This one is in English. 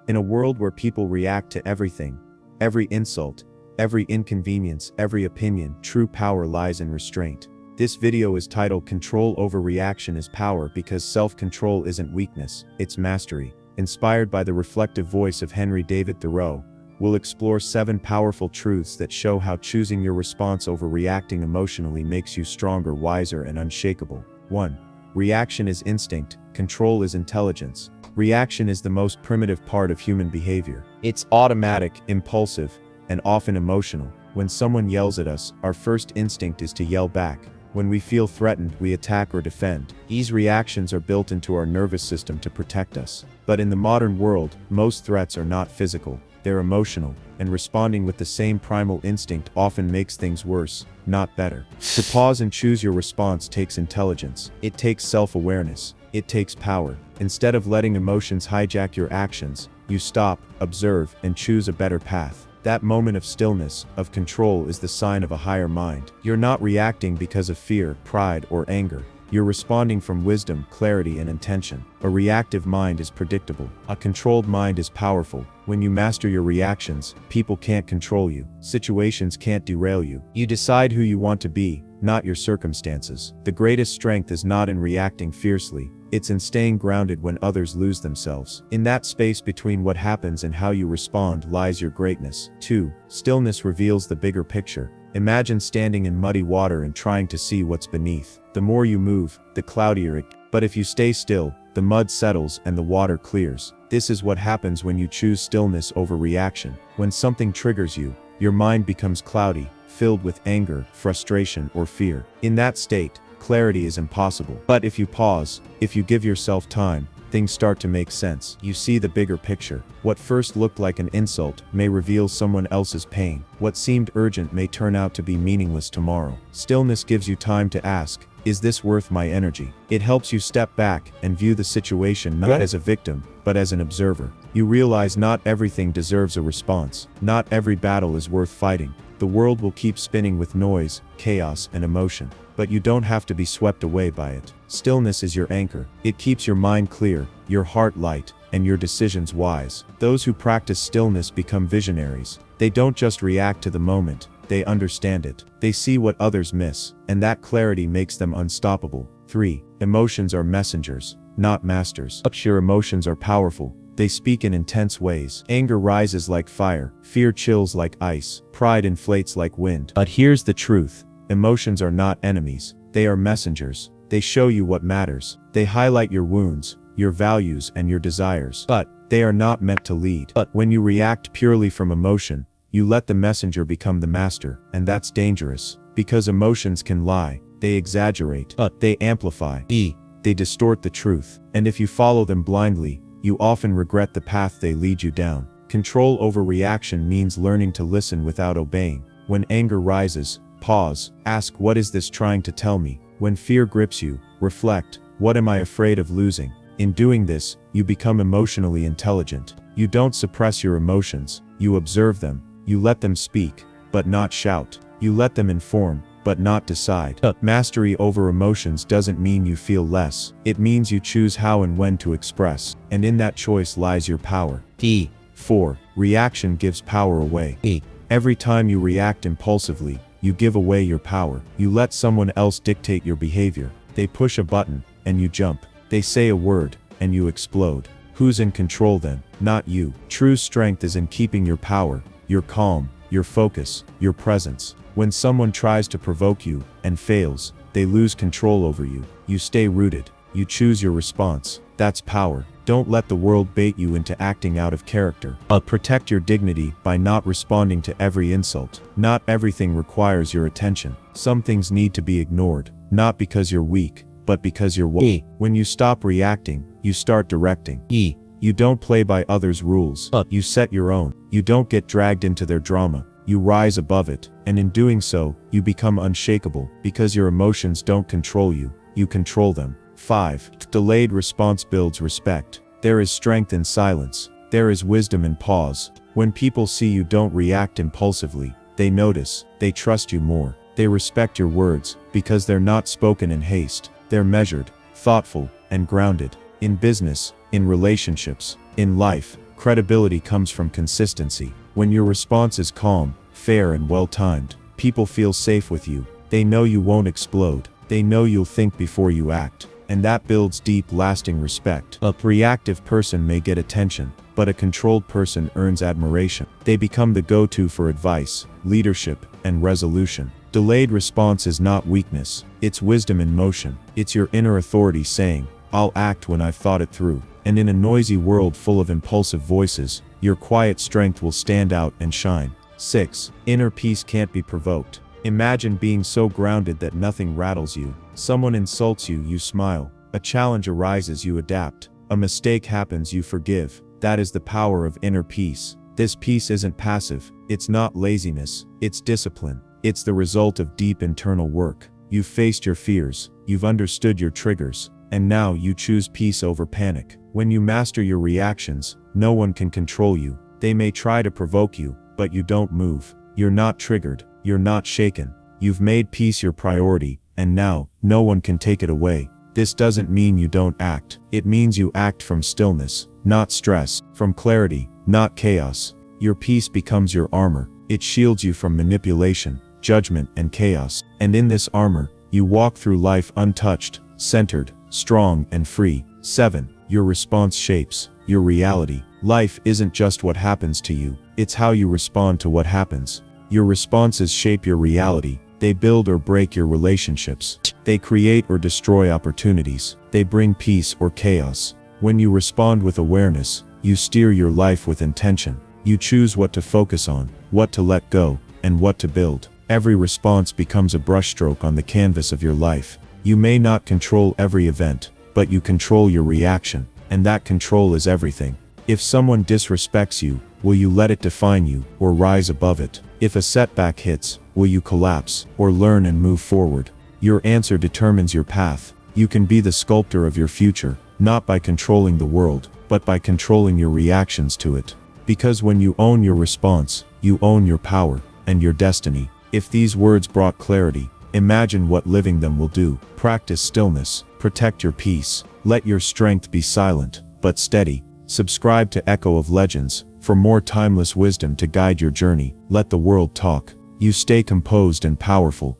In a world where people react to everything, every insult, every inconvenience, every opinion, true power lies in restraint. This video is titled Control Over Reaction is Power because self-control isn't weakness, it's mastery. Inspired by the reflective voice of Henry David Thoreau, we'll explore 7 powerful truths that show how choosing your response over reacting emotionally makes you stronger, wiser, and unshakable. 1. Reaction is instinct, control is intelligence. Reaction is the most primitive part of human behavior. It's automatic, impulsive, and often emotional. When someone yells at us, our first instinct is to yell back. When we feel threatened, we attack or defend. These reactions are built into our nervous system to protect us. But in the modern world, most threats are not physical, they're emotional, and responding with the same primal instinct often makes things worse, not better. To pause and choose your response takes intelligence. It takes self-awareness. It takes power. Instead of letting emotions hijack your actions, you stop, observe, and choose a better path. That moment of stillness, of control, is the sign of a higher mind. You're not reacting because of fear, pride, or anger. You're responding from wisdom, clarity, and intention. A reactive mind is predictable. A controlled mind is powerful. When you master your reactions, people can't control you. Situations can't derail you. You decide who you want to be, not your circumstances. The greatest strength is not in reacting fiercely. It's in staying grounded when others lose themselves. In that space between what happens and how you respond lies your greatness. 2. Stillness reveals the bigger picture. Imagine standing in muddy water and trying to see what's beneath. The more you move, the cloudier it gets. But if you stay still, the mud settles and the water clears. This is what happens when you choose stillness over reaction. When something triggers you, your mind becomes cloudy, filled with anger, frustration, or fear. In that state, clarity is impossible. But if you pause, if you give yourself time, things start to make sense. You see the bigger picture. What first looked like an insult may reveal someone else's pain. What seemed urgent may turn out to be meaningless tomorrow. Stillness gives you time to ask, is this worth my energy? It helps you step back and view the situation not as a victim, but as an observer. You realize not everything deserves a response. Not every battle is worth fighting. The world will keep spinning with noise, chaos, and emotion. But you don't have to be swept away by it. Stillness is your anchor. It keeps your mind clear, your heart light, and your decisions wise. Those who practice stillness become visionaries. They don't just react to the moment, they understand it. They see what others miss, and that clarity makes them unstoppable. 3. Emotions are messengers, not masters. Your emotions are powerful. They speak in intense ways. Anger rises like fire, fear chills like ice, pride inflates like wind. But here's the truth. Emotions are not enemies, they are messengers. They show you what matters. They highlight your wounds, your values, and your desires. But they are not meant to lead. But when you react purely from emotion, you let the messenger become the master, and that's dangerous. Because emotions can lie, they exaggerate, they amplify, they distort the truth. And if you follow them blindly, you often regret the path they lead you down. Control over reaction means learning to listen without obeying. When anger rises, pause, ask, what is this trying to tell me? When fear grips you, reflect, what am I afraid of losing? In doing this, you become emotionally intelligent. You don't suppress your emotions, you observe them. You let them speak, but not shout. You let them inform, but not decide. Mastery over emotions doesn't mean you feel less. It means you choose how and when to express. And in that choice lies your power. 4. Reaction gives power away. Every time you react impulsively, you give away your power. You let someone else dictate your behavior. They push a button, and you jump. They say a word, and you explode. Who's in control then? Not you. True strength is in keeping your power, your calm, your focus, your presence. When someone tries to provoke you, and fails, they lose control over you. You stay rooted. You choose your response. That's power. Don't let the world bait you into acting out of character. Protect your dignity by not responding to every insult. Not everything requires your attention. Some things need to be ignored, not because you're weak, but because you're wise. When you stop reacting, you start directing. You don't play by others' rules. You set your own. You don't get dragged into their drama. You rise above it. And in doing so, you become unshakable. Because your emotions don't control you, you control them. 5. Delayed response builds respect. There is strength in silence. There is wisdom in pause. When people see you don't react impulsively, they notice, they trust you more. They respect your words, because they're not spoken in haste. They're measured, thoughtful, and grounded. In business, in relationships, in life, Credibility comes from consistency. When your response is calm, fair and well-timed, people feel safe with you. They know you won't explode. They know you'll think before you act. And that builds deep, lasting respect. A reactive person may get attention, but a controlled person earns admiration. They become the go-to for advice, leadership, and resolution. Delayed response is not weakness, it's wisdom in motion. It's your inner authority saying, "I'll act when I've thought it through." And in a noisy world full of impulsive voices, your quiet strength will stand out and shine. 6. Inner peace can't be provoked. Imagine being so grounded that nothing rattles you. Someone insults you, you smile. A challenge arises, you adapt. A mistake happens, you forgive. That is the power of inner peace. This peace isn't passive. It's not laziness. It's discipline. It's the result of deep internal work. You've faced your fears. You've understood your triggers. And now you choose peace over panic. When you master your reactions, no one can control you. They may try to provoke you, but you don't move. You're not triggered. You're not shaken. You've made peace your priority, and now, no one can take it away. This doesn't mean you don't act. It means you act from stillness, not stress, from clarity, not chaos. Your peace becomes your armor. It shields you from manipulation, judgment, and chaos. And in this armor, you walk through life untouched, centered, strong, and free. 7. Your response shapes your reality. Life isn't just what happens to you, it's how you respond to what happens. Your responses shape your reality. They build or break your relationships. They create or destroy opportunities. They bring peace or chaos. When you respond with awareness, you steer your life with intention. You choose what to focus on, what to let go, and what to build. Every response becomes a brushstroke on the canvas of your life. You may not control every event, but you control your reaction, and that control is everything. If someone disrespects you, will you let it define you, or rise above it? If a setback hits, will you collapse, or learn and move forward? Your answer determines your path. You can be the sculptor of your future, not by controlling the world, but by controlling your reactions to it. Because when you own your response, you own your power, and your destiny. If these words brought clarity, imagine what living them will do. Practice stillness, protect your peace, let your strength be silent, but steady. Subscribe to Echo of Legends for more timeless wisdom to guide your journey. Let the world talk. You stay composed and powerful.